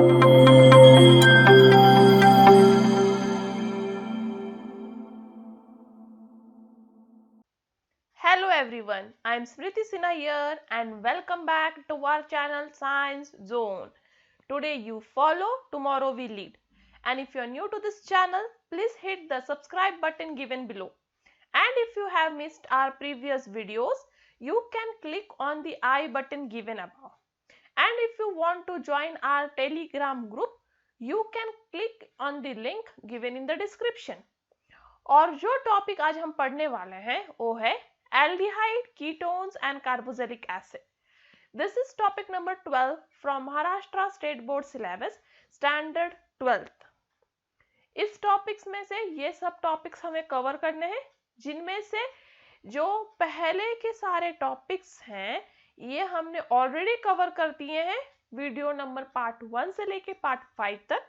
Hello everyone, I am Smriti Sinha here and welcome back to our channel Science Zone. Today you follow, tomorrow we lead. And if you are new to this channel, please hit the subscribe button given below. And if you have missed our previous videos, you can click on the I button given above. And if you want to join our Telegram group, you can click on the link given in the description. और जो topic आज हम पढ़ने वाले हैं वो है aldehyde, ketones and carboxylic acid. This is topic number 12 from Maharashtra state board syllabus standard 12th. इस टॉपिक्स में से ये सब टॉपिक्स हमें कवर करने हैं, जिनमें से जो पहले के सारे टॉपिक्स हैं ये हमने ऑलरेडी कवर कर दिए हैं वीडियो नंबर पार्ट 1 से लेके पार्ट 5 तक.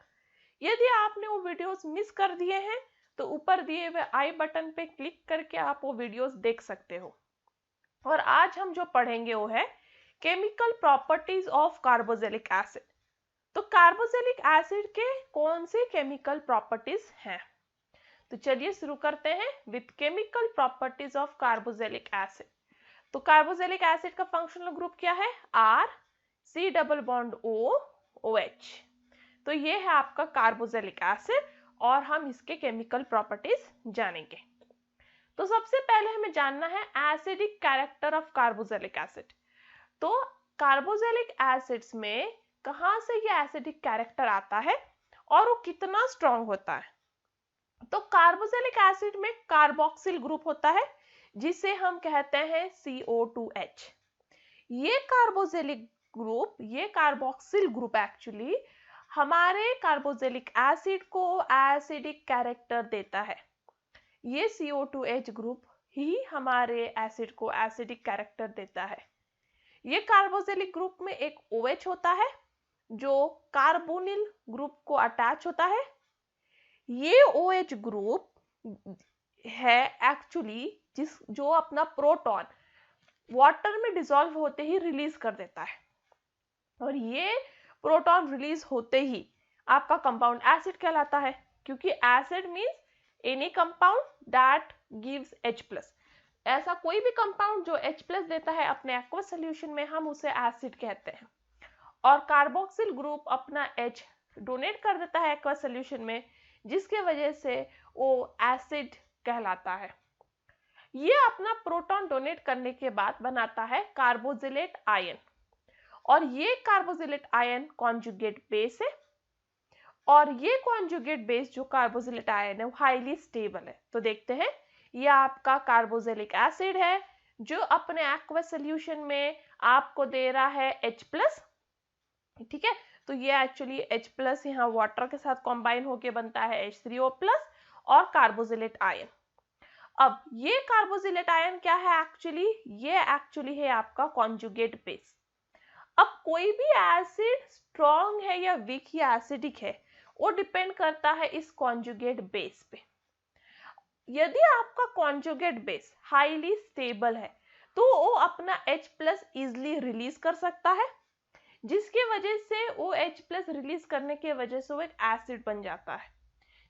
यदि आपने वो वीडियोस मिस कर दिए हैं तो ऊपर दिए हुए आई बटन पे क्लिक करके आप वो वीडियोस देख सकते हो. और आज हम जो पढ़ेंगे वो है chemical properties of carboxylic acid. तो कार्बोक्सिलिक एसिड के कौन से केमिकल प्रॉपर्टीज हैं, तो चलिए शुरू करते हैं with chemical properties of carboxylic acid. तो कार्बोक्सिलिक एसिड का फंक्शनल ग्रुप क्या है? R C double bond O O H. तो ये है आपका कार्बोक्सिलिक एसिड और हम इसके केमिकल प्रॉपर्टीज जानेंगे. तो सबसे पहले हमें जानना है acidic character of carboxylic acid. तो कार्बोक्सिलिक एसिड्स में कहां से ये एसिडिक कैरेक्टर आता है और वो कितना स्ट्रॉन्ग होता है. तो कार्बोक्सिलिक एसिड में कार्बोक्सिल ग्रुप होता है जिसे हम कहते हैं CO2H. ये कार्बोक्सिल ग्रुप एक्चुअली हमारे कार्बोक्सिलिक एसिड को एसिडिक कैरेक्टर देता है. ये CO2H ग्रुप ही हमारे एसिड को एसिडिक कैरेक्टर देता है. ये कार्बोक्सिलिक ग्रुप में एक OH होता है जो कार्बोनिल ग्रुप को अटैच होता है. ये OH ग्रुप है एक्चुअली जो अपना प्रोटॉन वाटर में डिसॉल्व होते ही रिलीज कर देता है. और ये प्रोटॉन रिलीज होते ही आपका कंपाउंड एसिड कहलाता है, क्योंकि acid means any compound that gives H+. ऐसा कोई भी कंपाउंड जो H+ देता है अपने एक्वस सॉल्यूशन में, हम उसे एसिड कहते हैं. और कार्बोक्सिल ग्रुप अपना H डोनेट कर देता है एक्वस सॉल्यूशन में, जिसके वजह से वो एसिड कहलाता है. ये अपना प्रोटॉन डोनेट करने के बाद बनाता है कार्बोक्सिलेट आयन, और ये कार्बोक्सिलेट आयन कॉन्जुगेट बेस है. और ये कॉन्जुगेट बेस जो कार्बोक्सिलेट आयन है वो हाईली स्टेबल है. तो देखते हैं, ये आपका कार्बोक्सिलिक एसिड है जो अपने एक्वस सॉल्यूशन में आपको दे रहा है H+. ठीक है, तो ये एक्चुअली H+ यहाँ वाटर के साथ कॉम्बाइन होके बनता है H3O+ और कार्बोक्सिलेट आयन. अब ये कार्बोक्सिलेट आयन क्या है एक्चुअली? ये एक्चुअली है आपका कॉन्जुगेट बेस. अब कोई भी एसिड स्ट्रॉन्ग है या वीक या एसिडिक है वो डिपेंड करता है इस कॉन्जुगेट बेस पे. यदि आपका कॉन्जुगेट बेस हाईली स्टेबल है तो वो अपना H+ इजिली रिलीज कर सकता है, जिसकी वजह से वो H+ रिलीज करने के वजह से वो एक एसिड बन जाता है.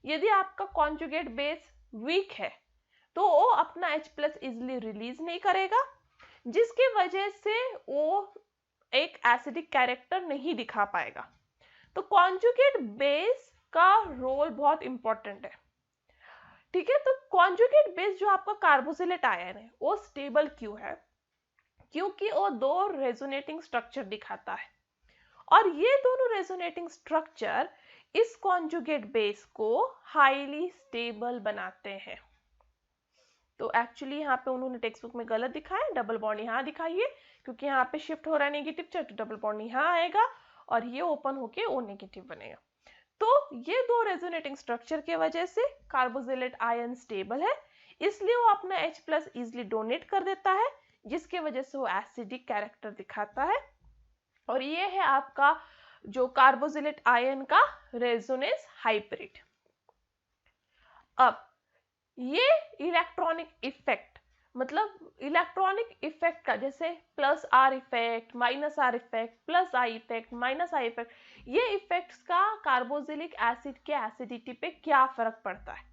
यदि आपका कॉन्जुगेट बेस वीक है तो वो अपना H+ इजिली रिलीज नहीं करेगा, जिसकी वजह से वो एक एसिडिक कैरेक्टर नहीं दिखा पाएगा. तो कॉन्जुगेट बेस का रोल बहुत इंपॉर्टेंट है. ठीक है, तो कॉन्जुगेट बेस जो आपका कार्बोक्सिलेट आयन है वो स्टेबल क्यों है? क्योंकि वो दो रेजोनेटिंग स्ट्रक्चर दिखाता है, और ये दोनों रेजोनेटिंग स्ट्रक्चर इस कॉन्जुगेट बेस को हाईली स्टेबल बनाते हैं. तो एक्चुअली यहाँ पे उन्होंने टेक्स्ट बुक में गलत दिखाया, डबल बॉन्ड यहाँ दिखाइए, क्योंकि यहाँ पे शिफ्ट हो रहा है नेगेटिव चार्ज, तो डबल बॉन्ड यहाँ आएगा और ये ओपन होके ओ नेगेटिव बनेगा. तो ये दो रेजोनेटिंग स्ट्रक्चर के वजह से कार्बोक्सिलेट आयन स्टेबल है, इसलिए वो अपना H+ इजिली डोनेट कर देता है, जिसके वजह से वो एसिडिक कैरेक्टर दिखाता है. और ये है आपका जो कार्बोक्सिलेट आयन का रेजोनेंस हाइब्रिड. अब ये इलेक्ट्रॉनिक इफेक्ट मतलब इलेक्ट्रॉनिक इफेक्ट का, जैसे plus are effect, minus are effect, plus I effect, minus I effect, ये इफेक्ट्स का कार्बोक्सिलिक एसिड के एसिडिटी पे क्या फर्क पड़ता है।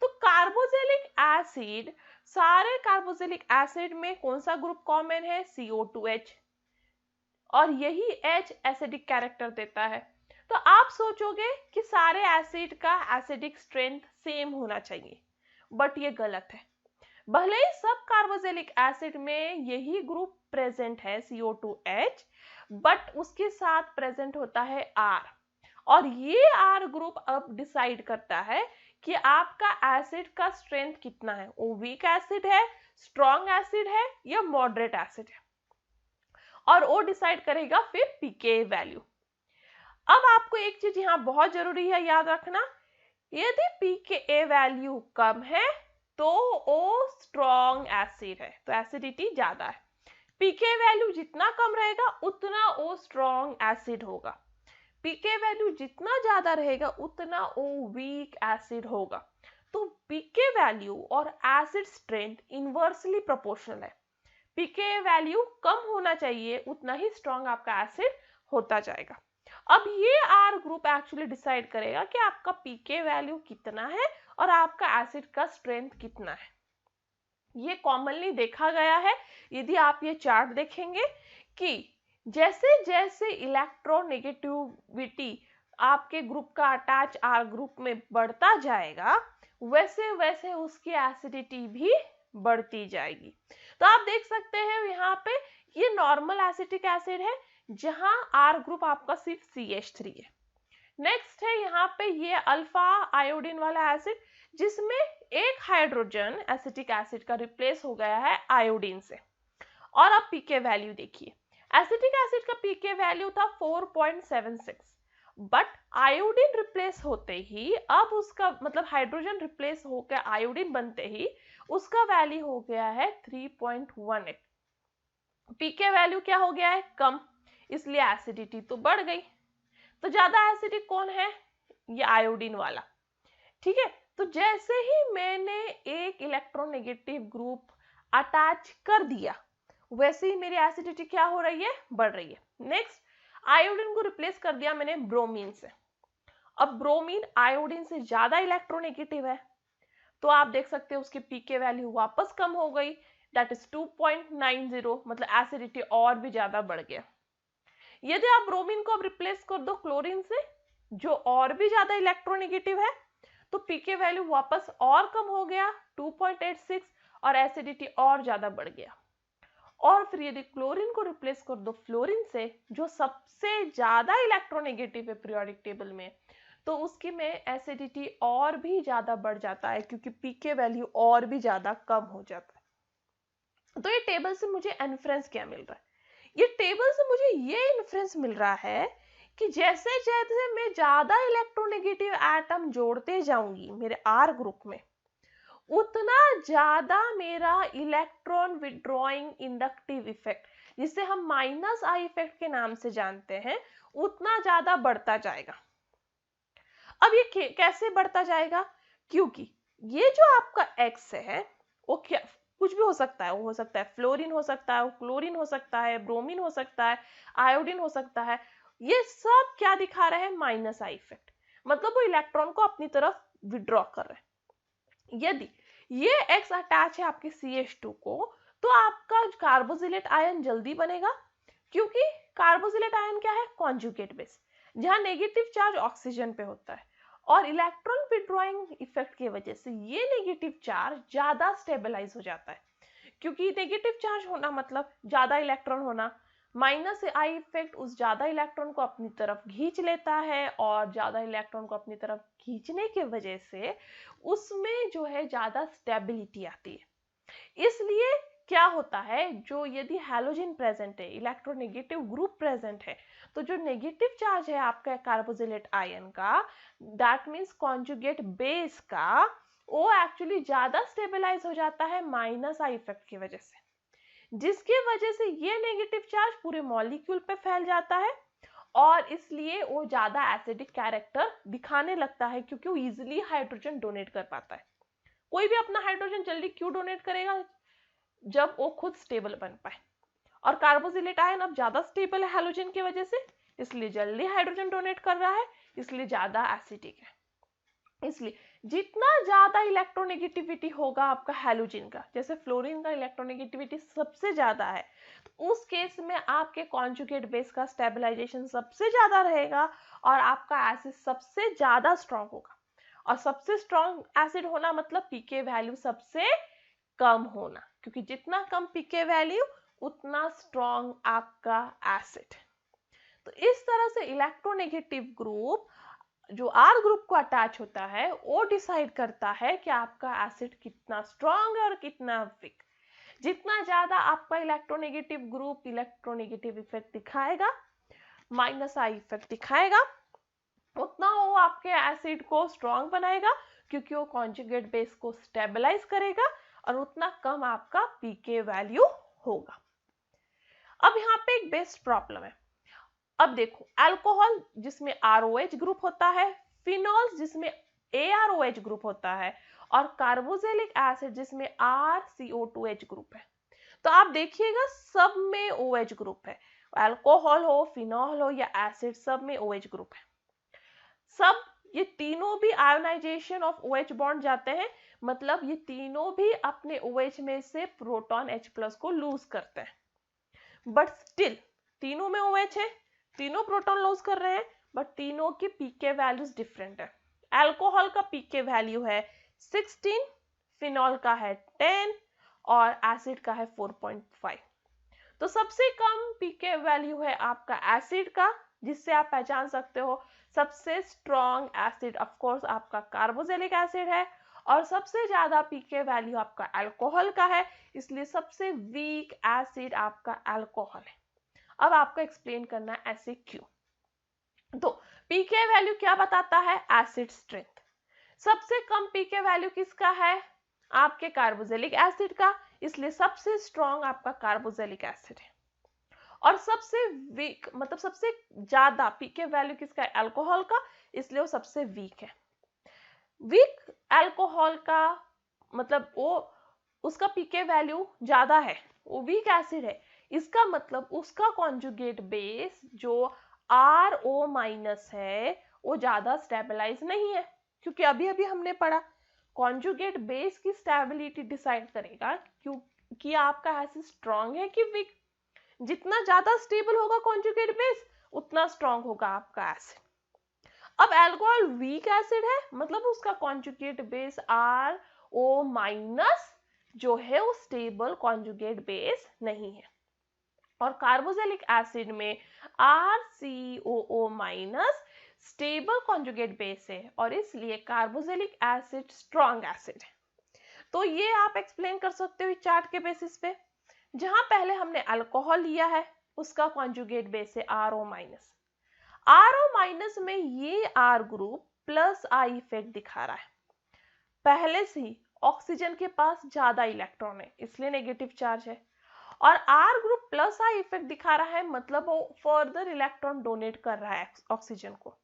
तो कार्बोक्सिलिक एसिड, सारे कार्बोक्सिलिक एसिड में कौन सा ग्रुप कॉमन है, CO2H, और यही H एसिडिक कैरेक्टर देता है। तो आप सोचोगे कि सारे एसिड का एसिडिक स्ट्रेंथ सेम होना चाहिए, बट ये गलत है। भले ही सब कार्बोक्सिलिक एसिड में यही ग्रुप प्रेजेंट है CO2H, बट उसके साथ प्रेजेंट होता है R, और ये R ग्रुप अब डिसाइड करता है कि आपका एसिड का स्ट्रेंथ कितना है, वो वीक एसिड है, स्ट्रॉन्ग एसिड है या मॉडरेट एसिड है, और वो डिसाइड करेगा फिर पीके वैल्यू। अब आपको एक चीज यहाँ बहुत जरूरी है याद रखना, यदि पीके वैल्यू कम है तो वो स्ट्रॉन्ग एसिड है, तो एसिडिटी ज्यादा है। पीके वैल्यू जितना कम रहेगा उतना वो स्ट्रॉन्ग एसिड होगा, पीके वैल्यू जितना ज्यादा रहेगा उतना वो वीक एसिड होगा। तो पीके वैल्यू और एसिड स्ट्रेंथ इनवर्सली प्रोपोर्शनल है, पीके वैल्यू कम होना चाहिए उतना ही स्ट्रॉन्ग आपका एसिड होता जाएगा। अब ये आर ग्रुप एक्चुअली डिसाइड करेगा कि आपका पीके वैल्यू कितना है और आपका एसिड का स्ट्रेंथ कितना है। ये कॉमनली देखा गया है, यदि आप ये चार्ट देखेंगे कि जैसे जैसे इलेक्ट्रोनेगेटिविटी आपके ग्रुप का अटैच आर ग्रुप में बढ़ता जाएगा, वैसे वैसे उसकी एसिडिटी भी बढ़ती जाएगी। तो आप देख सकते हैं यहाँ पे ये नॉर्मल एसिटिक एसिड है जहां आर ग्रुप आपका सिर्फ CH3 है। नेक्स्ट है यहाँ पे ये अल्फा आयोडीन वाला एसिड जिसमें एक हाइड्रोजन एसिटिक एसिड का रिप्लेस हो गया है आयोडीन से। और अब पीके वैल्यू देखिए, एसिटिक एसिड का पीके वैल्यू था 4.76, बट आयोडीन रिप्लेस होते ही अब उसका मतलब हाइड्रोजन रिप्लेस होकर आयोडीन बनते ही उसका वैल्यू हो गया है 3.18। पीके वैल्यू क्या हो गया है, कम, इसलिए एसिडिटी तो बढ़ गई। तो ज्यादा एसिडिक कौन है, ये आयोडीन वाला, ठीक है। तो जैसे ही मैंने एक इलेक्ट्रोनेगेटिव ग्रुप अटैच कर दिया वैसे ही मेरी एसिडिटी क्या हो रही है, बढ़ रही है। नेक्स्ट, आयोडीन को रिप्लेस कर दिया मैंने ब्रोमीन से। अब ब्रोमीन आयोडीन से ज्यादा इलेक्ट्रोनेगेटिव है, तो आप देख सकते हो उसकी पीके वैल्यू वापस कम हो गई, दैट इज 2.90, मतलब एसिडिटी और भी ज्यादा बढ़ गया। यदि आप ब्रोमीन को अब रिप्लेस कर दो क्लोरीन से जो और भी ज्यादा इलेक्ट्रोनेगेटिव है, तो पीके वैल्यू वापस और कम हो गया 2.86 और एसिडिटी और ज्यादा बढ़ गया। और फिर यदि क्लोरीन को रिप्लेस कर दो फ्लोरीन से जो सबसे ज्यादा इलेक्ट्रोनेगेटिव है पीरियोडिक टेबल में, तो उसकी में एसिडिटी और भी ज्यादा बढ़ जाता है क्योंकि पीके वैल्यू और भी ज्यादा कम हो जाता है। तो ये टेबल से मुझे इन्फ्रेंस क्या मिल रहा है, ये टेबल से मुझे ये इन्फ्रेंस मिल रहा है कि जैसे जैसे मैं ज्यादा इलेक्ट्रोनेगेटिव एटम जोड़ते जाऊंगी मेरे आर ग्रुप में, उतना ज्यादा मेरा इलेक्ट्रॉन विड्रॉइंग इंडक्टिव इफेक्ट, जिसे हम माइनस आई इफेक्ट के नाम से जानते हैं, उतना ज्यादा बढ़ता जाएगा। अब ये कैसे बढ़ता जाएगा, क्योंकि ये जो आपका एक्स है वो क्या कुछ भी हो सकता है, वो हो सकता है फ्लोरीन हो सकता है, क्लोरीन हो सकता है, ब्रोमीन हो सकता है, आयोडीन हो सकता है, ये सब क्या दिखा रहे हैं, माइनस आई इफेक्ट, मतलब वो इलेक्ट्रॉन को अपनी तरफ विड्रॉ कर रहे हैं। यदि ये एक्स अटैच है आपके CH2 को, तो आपका कार्बोक्सिलेट आयन जल्दी बनेगा, क्योंकि कार्बोक्सिलेट आयन क्या है, कॉन्जुगेट बेस, जहां नेगेटिव चार्ज ऑक्सीजन पे होता है, और इलेक्ट्रॉन विड्रॉइंग इफेक्ट की वजह से ये नेगेटिव चार्ज ज्यादा स्टेबलाइज हो जाता है, क्योंकि नेगेटिव चार्ज होना मतलब ज्यादा इलेक्ट्रॉन होना, माइनस आई इफेक्ट उस ज्यादा इलेक्ट्रॉन को अपनी तरफ खींच लेता है, और ज्यादा इलेक्ट्रॉन को अपनी तरफ खींचने की वजह से उसमें जो है ज्यादा स्टेबिलिटी आती है। इसलिए क्या होता है, जो यदि हैलोजन प्रेजेंट है, इलेक्ट्रोनेगेटिव ग्रुप प्रेजेंट है, तो जो नेगेटिव चार्ज है आपका कार्बोक्सिलेट आयन का, दैट मींस कॉन्जुगेट बेस का, वो एक्चुअली ज्यादा स्टेबलाइज हो जाता है माइनस आई इफेक्ट की वजह से, जिसकी वजह से ये नेगेटिव चार्ज पूरे मॉलिक्यूल पे फैल जाता है, और इसलिए वो ज्यादा एसिडिक कैरेक्टर दिखाने लगता है, क्योंकि वो इजिली हाइड्रोजन डोनेट कर पाता है। कोई भी अपना हाइड्रोजन जल्दी क्यों डोनेट करेगा, जब वो खुद स्टेबल बन पाए। और कार्बोक्सिलेट आयन अब ज्यादा स्टेबल है हैलोजन की वजह से, इसलिए जल्दी हाइड्रोजन डोनेट कर रहा है, इसलिए ज्यादा एसिडिक है। इसलिए जितना ज्यादा इलेक्ट्रोनेगेटिविटी होगा आपका हैलोजन का, जैसे फ्लोरीन का इलेक्ट्रोनेगेटिविटी सबसे ज्यादा है, तो उस केस में आपके कॉन्जुगेट बेस का स्टेबलाइजेशन सबसे ज्यादा रहेगा और आपका एसिड सबसे ज्यादा स्ट्रांग होगा। और सबसे स्ट्रांग एसिड होना मतलब पीके वैल्यू सबसे कम होना, क्योंकि जितना कम पीके वैल्यू उतना स्ट्रांग आपका एसिड। तो इस तरह से इलेक्ट्रोनेगेटिव ग्रुप जो आर ग्रुप को अटैच होता है वो डिसाइड करता है कि आपका एसिड कितना स्ट्रांग है और कितना वीक। जितना ज्यादा आपका इलेक्ट्रोनेगेटिव ग्रुप इलेक्ट्रोनेगेटिव इफेक्ट दिखाएगा, माइनस आई इफेक्ट दिखाएगा, उतना वो आपके एसिड को स्ट्रांग बनाएगा, क्योंकि वो कॉन्जुगेट बेस को स्टेबलाइज करेगा, और उतना कम आपका पीके वैल्यू होगा। अब यहाँ पे एक बेस्ट प्रॉब्लम है। अब देखो, अल्कोहल जिसमें ROH ग्रुप होता है, फिनॉल जिसमें AROH ग्रुप होता है, और कार्बोक्सिलिक एसिड जिसमें RCO2H ग्रुप है। तो आप देखिएगा सब में OH ग्रुप है, अल्कोहल हो, फिनॉल हो या एसिड, सब में OH ग्रुप है। सब ये तीनों भी आयोनाइजेशन ऑफ OH बॉन्ड जाते हैं, मतलब ये तीनों भी अपने OH में से प्रोटॉन H+ को लूज करते हैं। बट स्टिल तीनों में OH है, तीनों प्रोटॉन लॉस कर रहे हैं, बट तीनों की पीके वैल्यूज डिफरेंट है। अल्कोहल का पीके वैल्यू है 16, फिनॉल का है 10 और एसिड का है 4.5। तो सबसे कम पीके वैल्यू है आपका एसिड का, जिससे आप पहचान सकते हो सबसे स्ट्रॉन्ग एसिड ऑफ कोर्स आपका कार्बोक्सिलिक एसिड है, और सबसे ज्यादा पीके वैल्यू आपका अल्कोहल का है, इसलिए सबसे वीक एसिड आपका अल्कोहल है। अब आपको एक्सप्लेन करना है ऐसे क्यों। तो पीके वैल्यू क्या बताता है? Acid strength. सबसे कम पीके वैल्यू किसका है? आपके कार्बोक्सिलिक एसिड का, इसलिए सबसे स्ट्रॉन्ग आपका कार्बोक्सिलिक एसिड है। और सबसे वीक मतलब सबसे ज्यादा पीके वैल्यू किसका है? अल्कोहल का, इसलिए वो सबसे वीक है। वीक अल्कोहल का मतलब वो उसका पीके वैल्यू ज्यादा है, वो वीक एसिड है, इसका मतलब उसका कॉन्जुगेट बेस जो RO- है वो ज्यादा स्टेबलाइज नहीं है, क्योंकि अभी अभी हमने पढ़ा कॉन्जुगेट बेस की स्टेबिलिटी डिसाइड करेगा क्योंकि आपका एसिड स्ट्रांग है कि वीक। जितना ज्यादा स्टेबल होगा कॉन्जुगेट बेस उतना स्ट्रांग होगा आपका एसिड। अब अल्कोहल वीक एसिड है, मतलब उसका कॉन्जुगेट बेस RO- जो है वो स्टेबल कॉन्जुगेट बेस नहीं है। और कार्बोक्सिलिक एसिड में RCOO- स्टेबल कॉन्जुगेट बेस है, और इसलिए कार्बोक्सिलिक एसिड स्ट्रॉन्ग एसिड है। तो ये आप एक्सप्लेन कर सकते हो चार्ट के बेसिस पे। जहां पहले हमने अल्कोहल लिया है उसका कॉन्जुगेट बेस है RO-। RO- में ये R group plus I effect दिखा रहा है, पहले से ही ऑक्सीजन के पास ज्यादा इलेक्ट्रॉन है इसलिए नेगेटिव चार्ज है, और R group plus I effect दिखा रहा है, मतलब वो फर्दर इलेक्ट्रॉन डोनेट कर रहा है ऑक्सीजन को।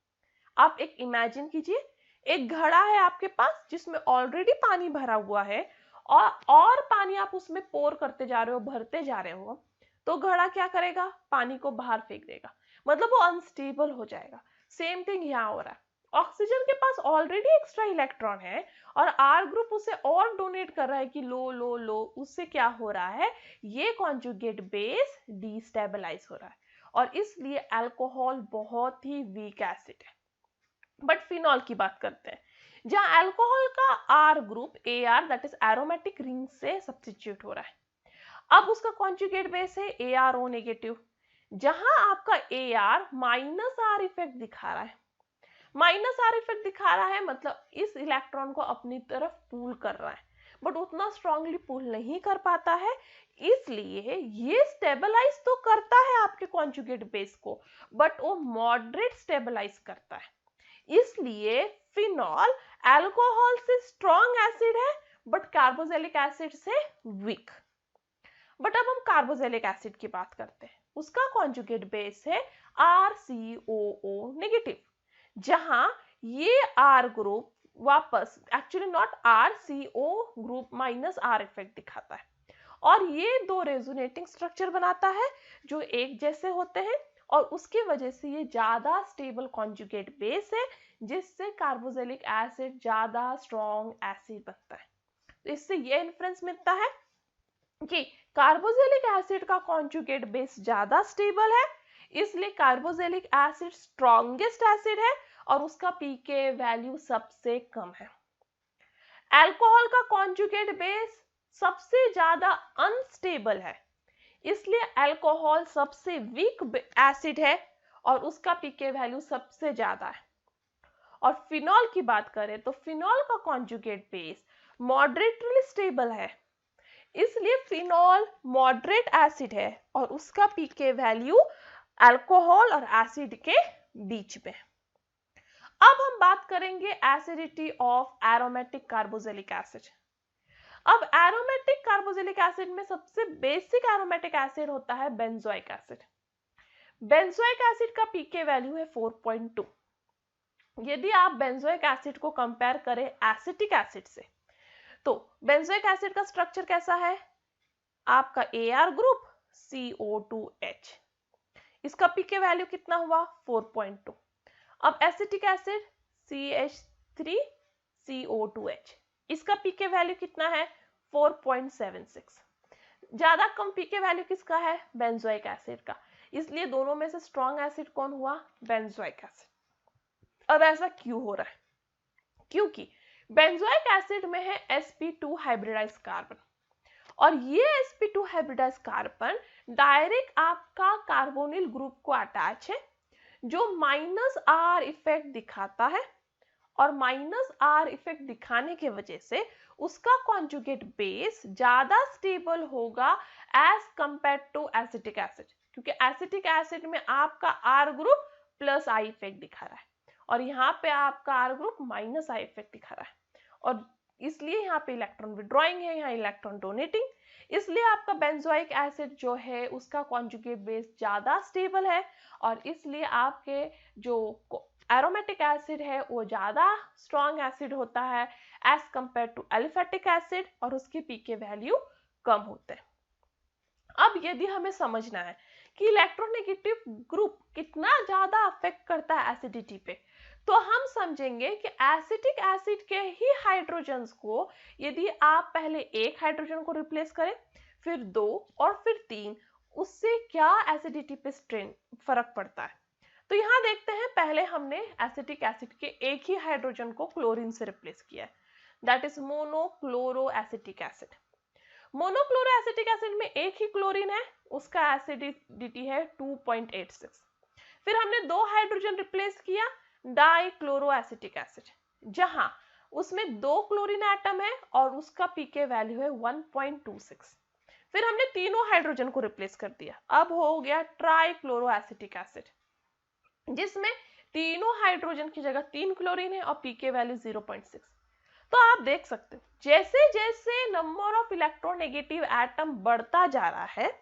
आप एक इमेजिन कीजिए, एक घड़ा है आपके पास जिसमें ऑलरेडी पानी भरा हुआ है, और पानी आप उसमें पोर करते जा रहे हो, भरते जा रहे हो, तो घड़ा क्या करेगा? पानी को बाहर फेंक देगा, मतलब वो अनस्टेबल हो जाएगा। सेम थिंग यहाँ हो रहा है, ऑक्सीजन के पास ऑलरेडी एक्स्ट्रा इलेक्ट्रॉन है और आर ग्रुप उसे और डोनेट कर रहा है कि लो लो लो, उससे क्या हो रहा है? ये कॉन्जुगेट बेस डिस्टेबलाइज हो रहा है, और इसलिए अल्कोहल बहुत ही वीक एसिड है। बट फिनॉल की बात करते हैं, जहां अल्कोहल का R group AR that is aromatic ring से सब्स्टिट्यूट हो रहा है। अब उसका कॉन्जुगेट बेस है ARO-, जहां आपका AR -R इफेक्ट दिखा रहा है। -R इफेक्ट दिखा रहा है मतलब इस इलेक्ट्रॉन को अपनी तरफ पुल कर रहा है, बट उतना स्ट्रांगली पुल नहीं कर पाता है, इसलिए ये स्टेबलाइज तो करता है आपके कॉन्जुगेट बेस को, बट वो मॉडरेट स्टेबलाइज करता है। इसलिए फिनॉल अल्कोहल से स्ट्रॉन्ग एसिड है बट कार्बोक्सिलिक एसिड से वीक। बट अब हम कार्बोक्सिलिक एसिड की बात करते हैं, उसका कॉन्जुगेट बेस है RCOO-, जहां ये R ग्रुप वापस actually not RCO group -R effect दिखाता है, और ये दो रेजोनेटिंग स्ट्रक्चर बनाता है जो एक जैसे होते हैं, और उसकी वजह से ये ज्यादा स्टेबल कॉन्जुगेट बेस है, जिससे कार्बोक्सिलिक एसिड ज्यादा स्ट्रॉन्ग एसिड बनता है। तो इससे ये इन्फ्रेंस मिलता है कि कार्बोक्सिलिक एसिड का कॉन्जुगेट बेस ज्यादा स्टेबल है, इसलिए कार्बोक्सिलिक एसिड स्ट्रॉन्गेस्ट एसिड है और उसका पीके वैल्यू सबसे कम है। अल्कोहल का कॉन्जुगेट बेस सबसे ज्यादा अनस्टेबल है, इसलिए अल्कोहल सबसे वीक एसिड है और उसका पीके वैल्यू सबसे ज्यादा है। और फिनॉल की बात करें तो फिनॉल का कॉन्जुगेट बेस मॉडरेटली स्टेबल है, इसलिए फिनॉल मॉडरेट एसिड है और उसका पीके वैल्यू अल्कोहल और एसिड के बीच में। अब हम बात करेंगे acidity of aromatic carboxylic acid. अब एरोमेटिक कार्बोक्सिलिक एसिड में सबसे बेसिक एरोमेटिक एसिड होता है बेंजोइक एसिड। बेंजोइक एसिड का पीके वैल्यू है 4.2। यदि आप बेंजोइक एसिड को कंपेयर करें एसिटिक एसिड से, तो बेंजोइक एसिड का स्ट्रक्चर कैसा है? आपका Ar ग्रुप CO2H, इसका पीके वैल्यू कितना हुआ? 4.2। अब एसिटिक एसिड CH3CO2H, इसका पीके वैल्यू कितना है? 4.76। ज्यादा कम पीके वैल्यू किसका है? बेंजोइक एसिड का, इसलिए दोनों में से स्ट्रॉन्ग एसिड कौन हुआ? Benzoic acid. अब ऐसा क्यों हो रहा है? क्योंकि बेंजोइक एसिड में है sp2 हाइब्रिडाइज कार्बन, और ये sp2 हाइब्रिडाइज कार्बन डायरेक्ट आपका कार्बोनिल ग्रुप को अटैच है, जो -R इफेक्ट दिखाता है, और -R इफेक्ट दिखाने के वजह से उसका कॉन्जुगेट बेस ज्यादा स्टेबल होगा as compared to acetic acid, क्योंकि एसिटिक एसिड में आपका R ग्रुप +I इफेक्ट दिखा रहा है और यहाँ पे आपका R ग्रुप -I इफेक्ट दिखा रहा है, और इसलिए यहाँ पे इलेक्ट्रॉन विड्रॉइंग है, यहाँ इलेक्ट्रॉन डोनेटिंग, इसलिए आपका बेंजोइक एसिड जो है उसका कॉन्जुगेट बेस ज्यादा स्टेबल है, और इसलिए आपके जो एरोमेटिक एसिड है वो ज्यादा स्ट्रॉन्ग एसिड होता है as compared to aliphatic acid, और उसके पीके वैल्यू कम होते हैं। अब यदि हमें समझना है कि इलेक्ट्रोनेगेटिव ग्रुप कितना ज्यादा अफेक्ट करता है एसिडिटी पे, तो हम समझेंगे कि एसिटिक एसिड के ही हाइड्रोजन्स को यदि आप पहले एक हाइड्रोजन को रिप्लेस करें, फिर 2 और फिर 3, उससे क्या एसिडिटी पे स्ट्रेन फर्क पड़ता है। तो यहाँ देखते हैं, पहले हमने एसिटिक एसिड के एक ही हाइड्रोजन को क्लोरीन से रिप्लेस किया है, that is monochloro acetic acid. Monochloro acetic acid में एक ही क्लोरीन है, उसका एसिडिटी है 2.86। फिर हमने 2 हाइड्रोजन रिप्लेस किया डाइक्लोरो एसिटिक एसिड, जहां उसमें 2 क्लोरीन एटम है और उसका पीके वैल्यू है 1.26। फिर हमने तीनों हाइड्रोजन को रिप्लेस कर दिया, अब हो गया ट्राइक्लोरो एसिटिक एसिड, जिसमें तीनों हाइड्रोजन की जगह 3 क्लोरीन है और पीके वैल्यू 0.6। तो आप देख सकते हो जैसे जैसे नंबर ऑफ इलेक्ट्रोनेगेटिव एटम बढ़ता जा रहा है,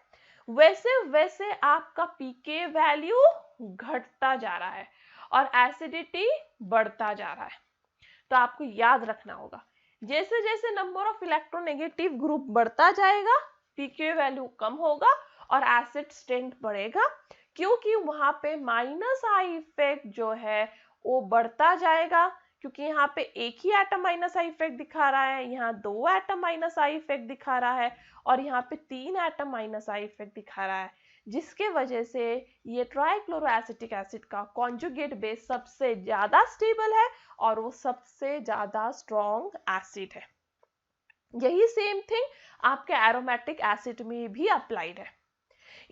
वैसे वैसे आपका पीके वैल्यू घटता जा रहा है और एसिडिटी बढ़ता जा रहा है। तो आपको याद रखना होगा, जैसे जैसे नंबर ऑफ इलेक्ट्रोनेगेटिव ग्रुप बढ़ता जाएगा, पीके वैल्यू कम होगा और एसिड स्ट्रेंथ बढ़ेगा, क्योंकि वहां पे -I इफेक्ट जो है वो बढ़ता जाएगा, क्योंकि यहाँ पे एक ही एटम -I इफेक्ट दिखा रहा है, यहाँ 2 एटम -I इफेक्ट दिखा रहा है, और यहाँ पे 3 एटम -I इफेक्ट दिखा रहा है, जिसके वजह से ये ट्राइक्लोरो एसिटिक एसिड का कॉन्जुगेट बेस सबसे ज्यादा स्टेबल है और वो सबसे ज्यादा स्ट्रॉन्ग एसिड है। यही सेम थिंग आपके एरोमेटिक एसिड में भी अप्लाइड है।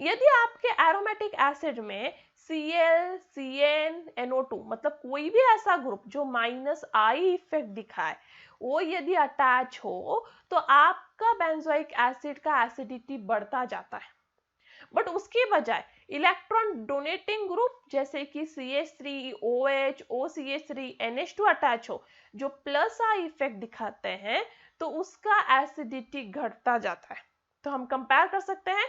यदि आपके एरोमेटिक एसिड में Cl, Cn, NO2 मतलब कोई भी ऐसा ग्रुप जो -I इफेक्ट दिखाए, वो यदि अटैच हो, तो आपका बेंजोइक एसिड का एसिडिटी बढ़ता जाता है। बट उसके बजाय इलेक्ट्रॉन डोनेटिंग ग्रुप जैसे कि CH3OH, OCH3NH2 अटैच हो, जो +I इफेक्ट दिखाते हैं, तो उसका एसिडिटी घटता जाता है। तो हम कंपेयर कर सकते हैं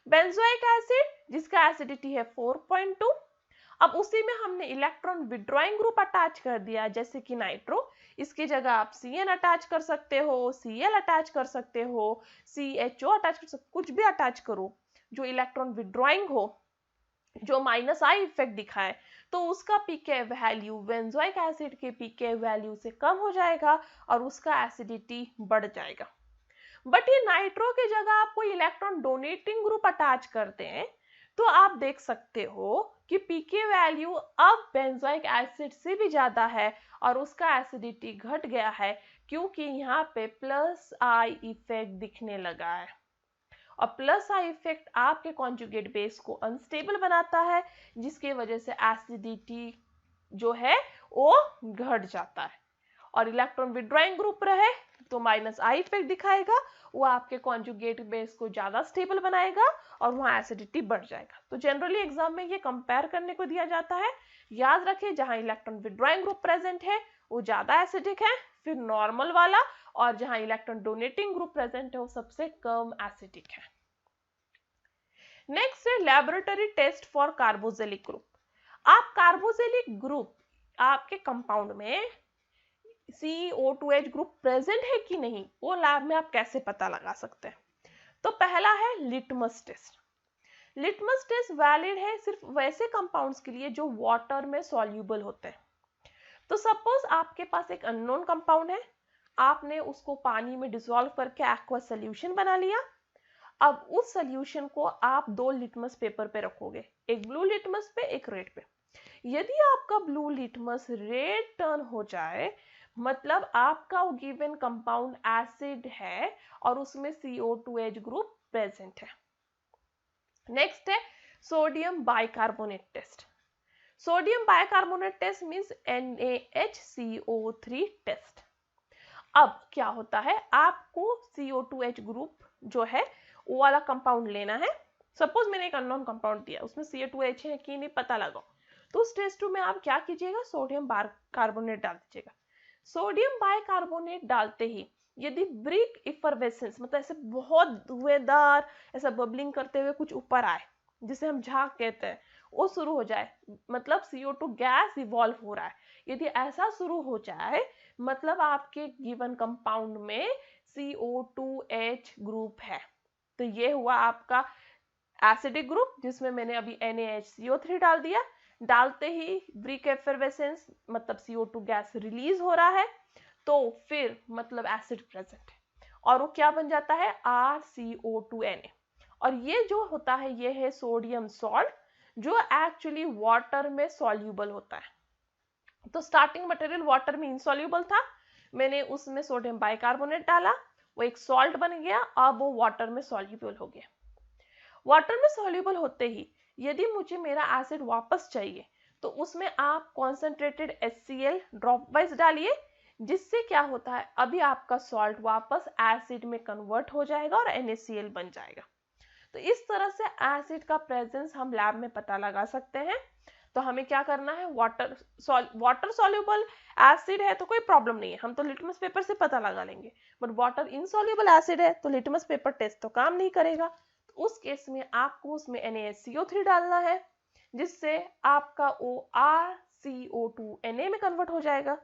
बेंजोइक एसिड जिसका एसिडिटी है 4.2 अब उसी में हमने इलेक्ट्रॉन विड्रॉइंग ग्रुप अटैच कर दिया, जैसे कि नाइट्रो, इसकी जगह आप CN अटैच कर सकते हो, Cl अटैच कर सकते हो, CHO अटैच कर सकते हो, कुछ भी अटैच करो जो इलेक्ट्रॉन विड्रॉइंग हो, जो -I इफेक्ट दिखाए, तो उसका पीके वैल्यू बेंजोइक एसिड के पीके वैल्यू से कम हो जाएगा और उसका एसिडिटी बढ़ जाएगा। बट ये नाइट्रो की जगह आप कोई इलेक्ट्रॉन डोनेटिंग ग्रुप अटैच करते हैं तो आप देख सकते हो कि पीके वैल्यू अब बेंजोइक एसिड से भी ज्यादा है और उसका एसिडिटी घट गया है, क्योंकि यहाँ पे +I इफेक्ट दिखने लगा है। और +I इफेक्ट आपके कॉन्जुगेट बेस को अनस्टेबल बनाता है, जिसकी वजह से एसिडिटी जो है वो घट जाता है। और इलेक्ट्रॉन विड्रॉइंग ग्रुप रहे तो -I इफेक्ट दिखाएगा, वो आपके कॉन्जुगेट बेस को ज्यादा स्टेबल बनाएगा और वहां एसिडिटी बढ़ जाएगा। तो जनरली एग्जाम में ये कंपेयर करने को दिया जाता है। याद रखें, जहां इलेक्ट्रॉन विड्रॉइंग ग्रुप प्रेजेंट है वो ज्यादा एसिडिक है, फिर नॉर्मल वाला, और जहां इलेक्ट्रॉन डोनेटिंग ग्रुप प्रेजेंट है वो सबसे कम एसिडिक है। नेक्स्ट है laboratory test for carboxylic group. आप कार्बोजेलिक ग्रुप आपके कंपाउंड में CO2H ग्रुप प्रेजेंट है कि नहीं, वो लैब में आप कैसे पता लगा सकते हैं। तो पहला है litmus test. Litmus test valid है सिर्फ वैसे कंपाउंड्स के लिए जो वाटर में सॉल्यूबल होते हैं। तो सपोज आपके पास एक अननोन कंपाउंड है, आपने उसको पानी में डिसॉल्व करके एक्वा सोल्यूशन बना लिया। अब उस सोल्यूशन को आप 2 लिटमस पेपर पे रखोगे, एक ब्लू लिटमस पे, एक रेड पे। यदि आपका ब्लू लिटमस रेड टर्न हो जाए, मतलब आपका गिवन कंपाउंड एसिड है और उसमें CO2H ग्रुप प्रेजेंट है। नेक्स्ट है sodium bicarbonate test. Sodium bicarbonate test means NaHCO3 test. अब क्या होता है, आपको CO2H ग्रुप जो है वो वाला कंपाउंड लेना है। सपोज मैंने एक अननोन कंपाउंड दिया, उसमें CO2H है कि नहीं पता लगाओ, तो उस टेस्ट में आप क्या कीजिएगा, सोडियम बाइकार्बोनेट डाल दीजिएगा। सोडियम बाइकार्बोनेट डालते ही यदि ब्रिक इफरवेसेंस, मतलब ऐसे बहुत धुएंधार ऐसा बबलिंग करते हुए कुछ ऊपर आए, जिसे हम झाग कहते हैं, वो शुरू हो जाए, मतलब CO2 गैस इवॉल्व हो रहा है, यदि ऐसा शुरू हो जाए मतलब आपके गिवन कंपाउंड में CO2H ग्रुप है। तो ये हुआ आपका एसिडिक ग्रुप, जिसमें मैंने अभी NaHCO3 डाल दिया। डालते ही ब्रिक एफरवेसेंस, मतलब CO2 गैस रिलीज हो रहा है, तो फिर मतलब एसिड प्रेजेंट है और वो क्या बन जाता है, RCO2Na। और ये जो होता है ये है सोडियम सॉल्ट, जो एक्चुअली वाटर में सॉल्यूबल होता है। तो स्टार्टिंग मटेरियल वाटर में इनसॉल्यूबल था, मैंने उसमें सोडियम बाइकार्बोनेट डाला, वो एक सॉल्ट बन गया, अब वो वाटर में सॉल्यूबल हो गया। वाटर में सॉल्यूबल होते ही यदि मुझे मेरा एसिड वापस चाहिए तो उसमें आप कॉन्सेंट्रेटेड HCl ड्रॉप वाइज डालिए, जिससे क्या होता है, अभी आपका सॉल्ट वापस एसिड में कन्वर्ट हो जाएगा और NaCl बन जाएगा। तो इस तरह से एसिड का प्रेजेंस हम लैब में पता लगा सकते हैं। तो हमें क्या करना है, वाटर सॉल्यूबल एसिड है तो कोई प्रॉब्लम नहीं है, हम तो लिटमस पेपर से पता लगा लेंगे। बट वाटर इनसॉल्यूबल एसिड है तो लिटमस पेपर टेस्ट तो काम नहीं करेगा। तो उस केस में आपको उसमें NaCO3 डालना है, जिससे आपका वो RCO2Na में कन्वर्ट हो जाएगा।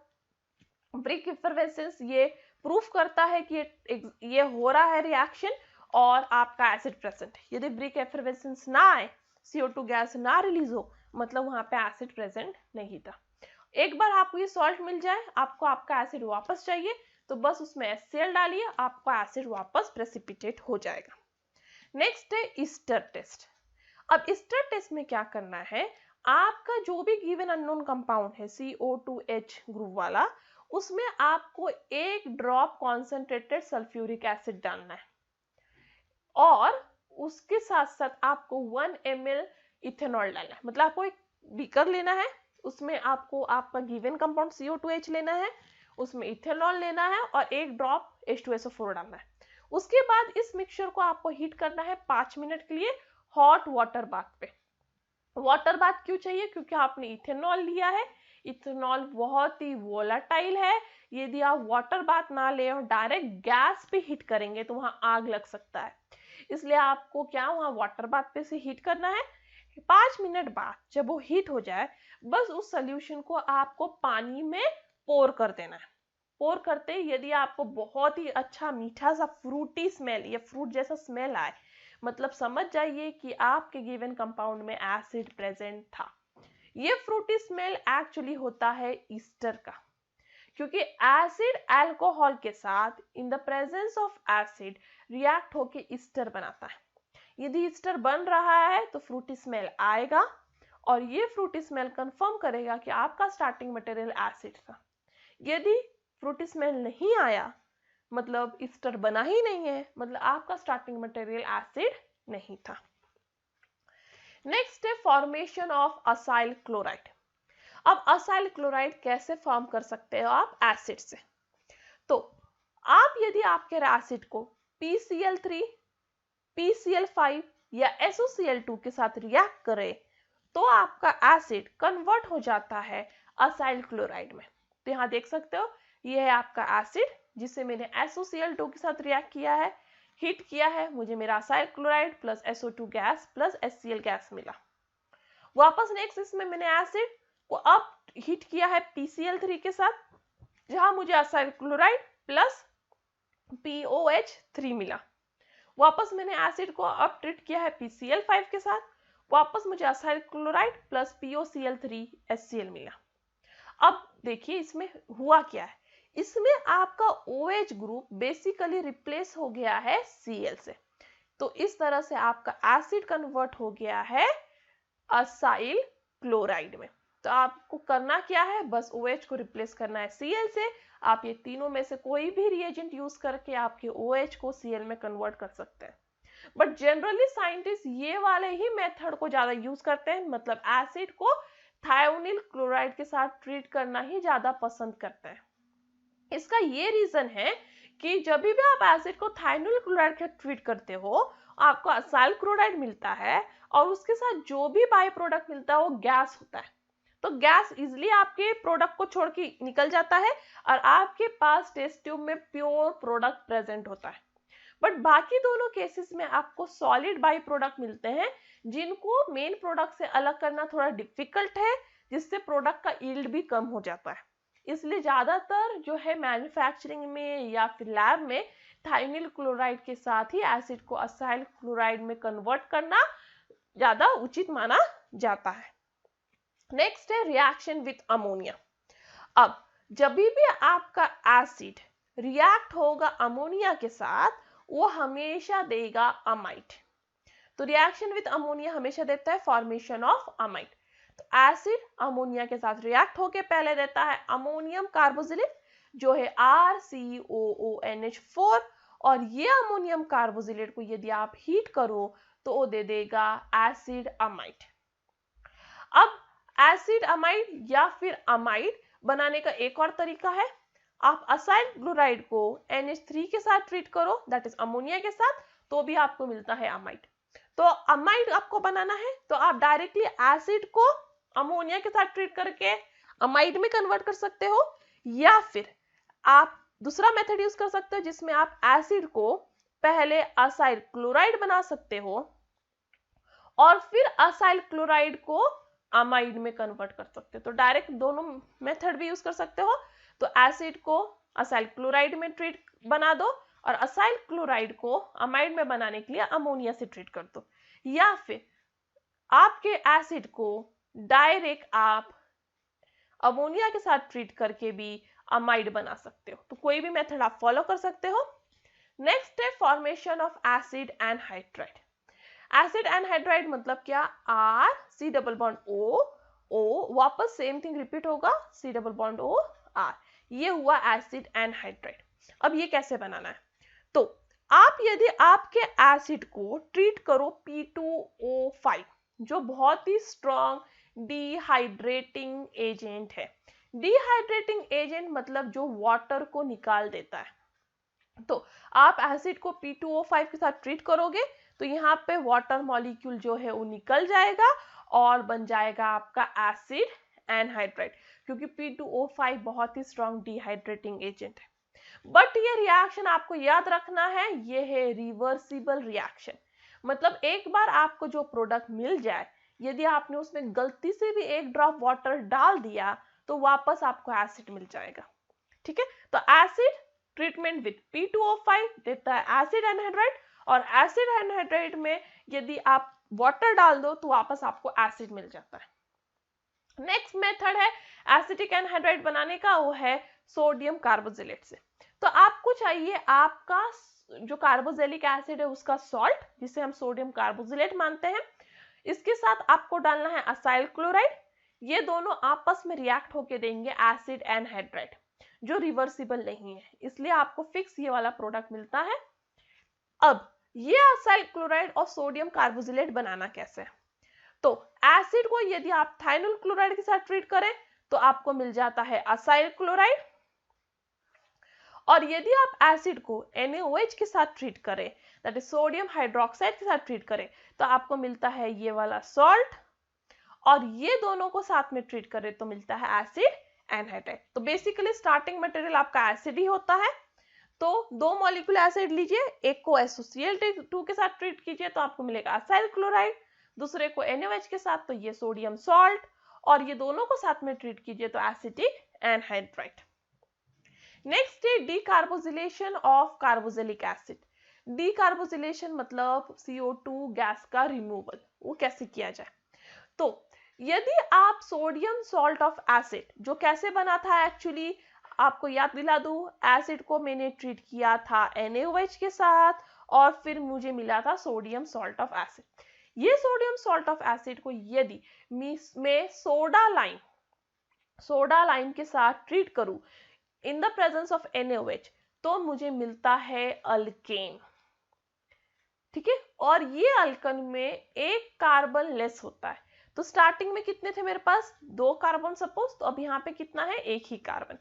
ब्रिक इफरवेसेंस ये प्रूफ करता है कि ये हो रहा है रिएक्शन और आपका एसिड प्रेजेंट है। यदि ब्रिक एफरवेसेंस ना आए, CO2 गैस ना रिलीज हो, मतलब वहां पे एसिड प्रेजेंट नहीं था। एक बार आपको ये सॉल्ट मिल जाए, आपको आपका एसिड वापस चाहिए, तो बस उसमें HCl डालिए, आपका एसिड वापस प्रेसिपिटेट हो जाएगा। नेक्स्ट है ईस्टर टेस्ट। अब ईस्टर टेस्ट में क्या करना है, आपका जो भी गिवन अननोन कंपाउंड है CO2H ग्रुप वाला, उसमें आपको 1 ड्रॉप कॉन्सेंट्रेटेड सल्फ्यूरिक एसिड डालना है और उसके साथ साथ आपको 1 ml इथेनॉल डालना है। मतलब आपको एक बीकर लेना है, उसमें आपको आपका गिवन कंपाउंड CO2H लेना है, उसमें इथेनॉल लेना है और 1 ड्रॉप H2SO4 डालना है। उसके बाद इस मिक्सचर को आपको हीट करना है 5 मिनट के लिए हॉट वाटर बाथ पे। वाटर बाथ क्यों चाहिए, क्योंकि आपने इथेनॉल लिया है, इथेनॉल बहुत ही वोलाटाइल है, यदि आप वाटर बाथ ना ले और डायरेक्ट गैस पे हीट करेंगे तो वहां आग लग सकता है। इसलिए आपको क्या वहां वाटर बाथ पे से हीट करना है। 5 मिनट बाद जब वो हीट हो जाए, बस उस सोल्यूशन को आपको पानी में पोर कर देना है। पोर करते ही यदि आपको बहुत ही अच्छा मीठा सा फ्रूटी स्मेल या फ्रूट जैसा स्मेल आए, मतलब समझ जाइए कि आपके गिवन कंपाउंड में एसिड प्रेजेंट था। ये फ्रूटी स्मेल एक्चुअली होता है ईस्टर का, क्योंकि एसिड अल्कोहल के साथ in the presence of acid react होके ईस्टर बनाता है। यदि ईस्टर बन रहा है तो फ्रूटी स्मेल आएगा, और ये फ्रूटी स्मेल कंफर्म करेगा कि आपका स्टार्टिंग मटेरियल एसिड था। यदि फ्रूटी स्मेल नहीं आया, मतलब ईस्टर बना ही नहीं है, मतलब आपका स्टार्टिंग मटेरियल एसिड नहीं था। नेक्स्ट है फॉर्मेशन ऑफ असाइल क्लोराइड। अब असाइल क्लोराइड कैसे फॉर्म कर सकते हो आप एसिड से? तो आप यदि आपके एसिड को PCl3, PCl5 या SOCl2 के साथ रिएक्ट करें, तो आपका एसिड कन्वर्ट हो जाता है असाइल क्लोराइड में। तो यहाँ देख सकते हो, ये है आपका एसिड जिसे मैंने SOCl2 के साथ रिएक्ट किया है, हीट किया है, मुझे मेरा acyl chloride plus SO2 gas plus HCl gas मिला। वापस नेक्स्ट इसमें मैंने एसिड को अब हीट किया है PCl3 के साथ, जहां मुझे असाइल क्लोराइड प्लस POH3 मिला। वापस मैंने एसिड को अब ट्रीट किया है PCl5 के साथ, वापस मुझे acyl chloride plus POCl3 HCl मिला। अब देखिए इसमें हुआ क्या है, इसमें आपका OH ग्रुप बेसिकली रिप्लेस हो गया है Cl से। तो इस तरह से आपका एसिड कन्वर्ट हो गया है असाइल क्लोराइड में। तो आपको करना क्या है, बस OH को रिप्लेस करना है Cl से। आप ये तीनों में से कोई भी रिएजेंट यूज करके आपके OH को Cl में कन्वर्ट कर सकते हैं, बट जनरली साइंटिस्ट ये वाले ही मेथड को ज्यादा यूज करते हैं, मतलब एसिड को थायोनिल क्लोराइड के साथ ट्रीट करना ही ज्यादा पसंद करते हैं। इसका ये रीजन है कि जब भी आप एसिड को थायोनिल क्लोराइड के ट्रीट करते हो, आपको असाइल क्लोराइड मिलता है और उसके साथ जो भी बाय प्रोडक्ट मिलता है वो गैस होता है। तो गैस इजिली आपके प्रोडक्ट को छोड़ के निकल जाता है और आपके पास टेस्ट ट्यूब में प्योर प्रोडक्ट प्रेजेंट होता है। बट बाकी दोनों केसेस में आपको सॉलिड बाई प्रोडक्ट मिलते हैं, जिनको मेन प्रोडक्ट से अलग करना थोड़ा डिफिकल्ट है, जिससे प्रोडक्ट का यील्ड भी कम हो जाता है। इसलिए ज्यादातर जो है मैन्युफैक्चरिंग में या फिर लैब में थायोनिल क्लोराइड के साथ ही एसिड को असाइल क्लोराइड में कन्वर्ट करना ज्यादा उचित माना जाता है। नेक्स्ट है रिएक्शन विथ अमोनिया। अब जब भी आपका एसिड रिएक्ट होगा अमोनिया के साथ, वो हमेशा देगा अमाइड। तो रिएक्शन विथ अमोनिया हमेशा देता है फॉर्मेशन ऑफ अमाइड। तो एसिड अमोनिया के साथ रिएक्ट होके पहले देता है अमोनियम कार्बोजिलेट जो है RCOONH4, और ये अमोनियम कार्बोजिलेट को यदि आप हीट करो तो वो दे देगा एसिड अमाइड। अब एसिड अमाइड या फिर अमाइड बनाने का एक और तरीका है, आप असाइल क्लोराइड को NH3 के साथ ट्रीट करो, दैट इज अमोनिया के साथ, तो भी आपको मिलता है अमाइड। तो अमाइड आपको बनाना है तो आप डायरेक्टली एसिड को अमोनिया के साथ ट्रीट करके अमाइड में कन्वर्ट कर सकते हो, या फिर आप दूसरा मेथड यूज कर सकते हो जिसमें आप एसिड को पहले असाइल क्लोराइड बना सकते हो और फिर असाइल क्लोराइड को अमाइड में कन्वर्ट कर सकते हो। तो डायरेक्ट दोनों मेथड भी यूज कर सकते हो। तो एसिड को असाइल क्लोराइड में ट्रीट बना दो और असाइल क्लोराइड को अमाइड में बनाने के लिए अमोनिया से ट्रीट कर दो, या फिर आपके एसिड को डायरेक्ट आप अमोनिया के साथ ट्रीट करके भी अमाइड बना सकते हो। तो कोई भी मेथड आप फॉलो कर सकते हो। नेक्स्ट है formation of acid anhydride. Acid anhydride मतलब क्या, R C double bond O वापस सेम थिंग रिपीट होगा, C double bond O R, ये हुआ एसिड एनहाइड्राइड। अब ये कैसे बनाना है, तो आप यदि आपके एसिड को ट्रीट करो P2O5 जो बहुत ही स्ट्रॉन्ग डिहाइड्रेटिंग एजेंट है। डिहाइड्रेटिंग एजेंट मतलब जो वाटर को निकाल देता है। तो आप एसिड को P2O5 के साथ ट्रीट करोगे तो यहाँ पे वाटर मॉलिक्यूल जो है वो निकल जाएगा और बन जाएगा आपका एसिड एनहाइड्राइड, क्योंकि P2O5 बहुत ही स्ट्रॉन्ग डिहाइड्रेटिंग एजेंट है। बट ये रिएक्शन आपको याद रखना है, ये है रिवर्सिबल रिएक्शन। मतलब एक बार आपको जो प्रोडक्ट मिल जाए, यदि आपने उसमें गलती से भी एक ड्रॉप वाटर डाल दिया तो वापस आपको एसिड मिल जाएगा। ठीक है, तो एसिड ट्रीटमेंट विद P2O5 देता है एसिड एनहाइड्राइड, और एसिड एनहाइड्राइड में यदि आप वाटर डाल दो तो वापस आपको एसिड मिल जाता है। नेक्स्ट मेथड है एसिटिक एनहाइड्राइड बनाने का, वो है सोडियम कार्बोजिलेट से। तो आपको चाहिए आपका जो कार्बोजेलिक एसिड है उसका सॉल्ट, जिसे हम सोडियम कार्बोजिलेट मानते हैं, इसके साथ आपको डालना है असाइल क्लोराइड। ये दोनों आपस में रिएक्ट होके देंगे एसिड एनहाइड्राइड, जो रिवर्सिबल नहीं है, इसलिए आपको फिक्स ये वाला प्रोडक्ट मिलता है। अब ये असाइल क्लोराइड और सोडियम कार्बोजिलेट बनाना कैसे है, तो एसिड को यदि आप थाइनोल क्लोराइड के साथ ट्रीट करें तो आपको मिल जाता है असाइल क्लोराइड, और यदि आप एसिड को NaOH के साथ ट्रीट करें, दैट इज सोडियम हाइड्रोक्साइड के साथ ट्रीट करें, तो आपको मिलता है ये वाला सॉल्ट, और ये दोनों को साथ में ट्रीट करें तो मिलता है एसिड एनहाइड्राइड। तो बेसिकली स्टार्टिंग मटेरियल आपका एसिड ही होता है। तो 2 मॉलिक्यूल एसिड लीजिए, एक को SOCl2 के साथ ट्रीट कीजिए तो आपको मिलेगा असाइल क्लोराइड, दूसरे को NaOH के साथ तो ये सोडियम सॉल्ट, और ये दोनों को साथ में ट्रीट कीजिए तो एसिटिक एनहाइड्राइड। नेक्स्ट है डीकार्बोजिलेशन ऑफ कार्बोजेलिक एसिड। डीकार्बोजिलेशन मतलब CO2 गैस का रिमूवल, वो कैसे किया जाए। तो यदि आप सोडियम सॉल्ट ऑफ एसिड, जो कैसे बना था एक्चुअली आपको याद दिला दूं, एसिड को मैंने ट्रीट किया था NaOH के साथ और फिर मुझे मिला था सोडियम सॉल्ट ऑफ एसिड। ये सोडियम सॉल्ट ऑफ एसिड को यदि मैं सोडा लाइम के साथ ट्रीट करूं in the presence of NaOH तो मुझे मिलता है अल्केन। ठीक है, और ये अल्कन में एक कार्बन लेस होता है। तो स्टार्टिंग में कितने थे मेरे पास, 2 कार्बन सपोज, तो अब यहाँ पे कितना है, एक ही कार्बन।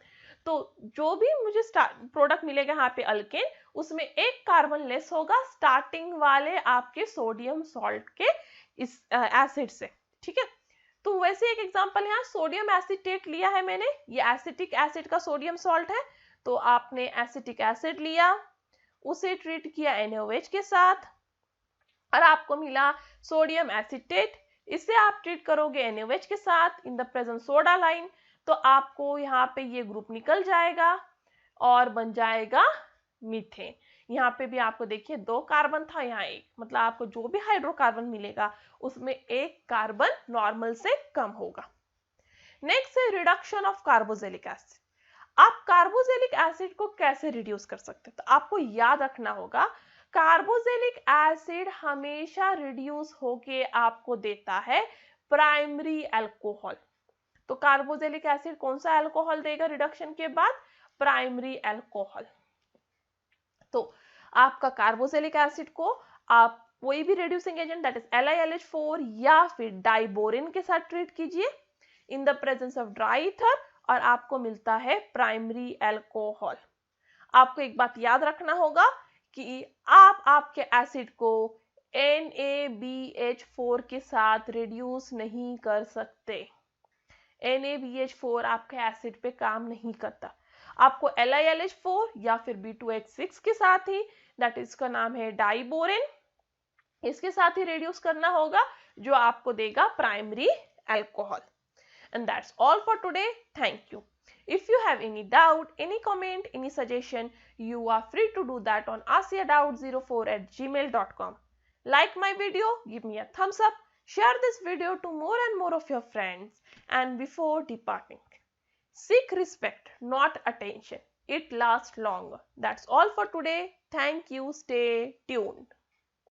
तो जो भी मुझे प्रोडक्ट मिलेगा यहाँ पे अल्केन, उसमें एक कार्बन लेस होगा स्टार्टिंग वाले आपके सोडियम सॉल्ट के इस एसिड से। ठीक है, तो वैसे एक एग्जांपल यहाँ सोडियम एसिटेट लिया है मैंने, ये एसिटिक एसिड का सोडियम सॉल्ट है। तो आपने एसिटिक एसिड लिया, उसे ट्रीट किया NaOH के साथ और आपको मिला सोडियम एसिटेट। इसे आप ट्रीट करोगे NaOH के साथ in the presence soda line, तो आपको यहाँ पे ये ग्रुप निकल जाएगा और बन जाएगा मीथेन। यहाँ पे भी आपको देखिए 2 कार्बन था, यहाँ एक, मतलब आपको जो भी हाइड्रोकार्बन मिलेगा उसमें एक कार्बन नॉर्मल से कम होगा। नेक्स्ट है रिडक्शन ऑफ कार्बोजेलिक एसिड। आप कार्बोजेलिक एसिड को कैसे रिड्यूस कर सकते हैं, तो आपको याद रखना होगा कार्बोजेलिक एसिड हमेशा रिड्यूस होके आपको देता है प्राइमरी अल्कोहल। तो कार्बोजेलिक एसिड कौन सा अल्कोहल देगा रिडक्शन के बाद, प्राइमरी अल्कोहल। तो आपका कार्बोजेलिक एसिड को आप कोई भी reducing agent that is LiLH4 या फिर डाइबोरिन के साथ ट्रीट कीजिए in the presence of dry ether और आपको मिलता है प्राइमरी अल्कोहल। आपको एक बात याद रखना होगा कि आप आपके एसिड को NaBH4 के साथ रिड्यूस नहीं कर सकते। NaBH4 आपके एसिड पे काम नहीं करता, आपको LiLH4 या फिर B2H6 के साथ ही, दैट इसका नाम है डाइबोरिन, इसके साथ ही रिड्यूस करना होगा जो आपको देगा primary alcohol. And that's all for today. Thank you. If you have any doubt, any comment, any suggestion, you are free to do that on askyourdoubt04@gmail.com. Like my video, give me a thumbs up, share this video to more and more of your friends, and before departing, seek respect, not attention. It lasts longer. That's all for today. Thank you. Stay tuned.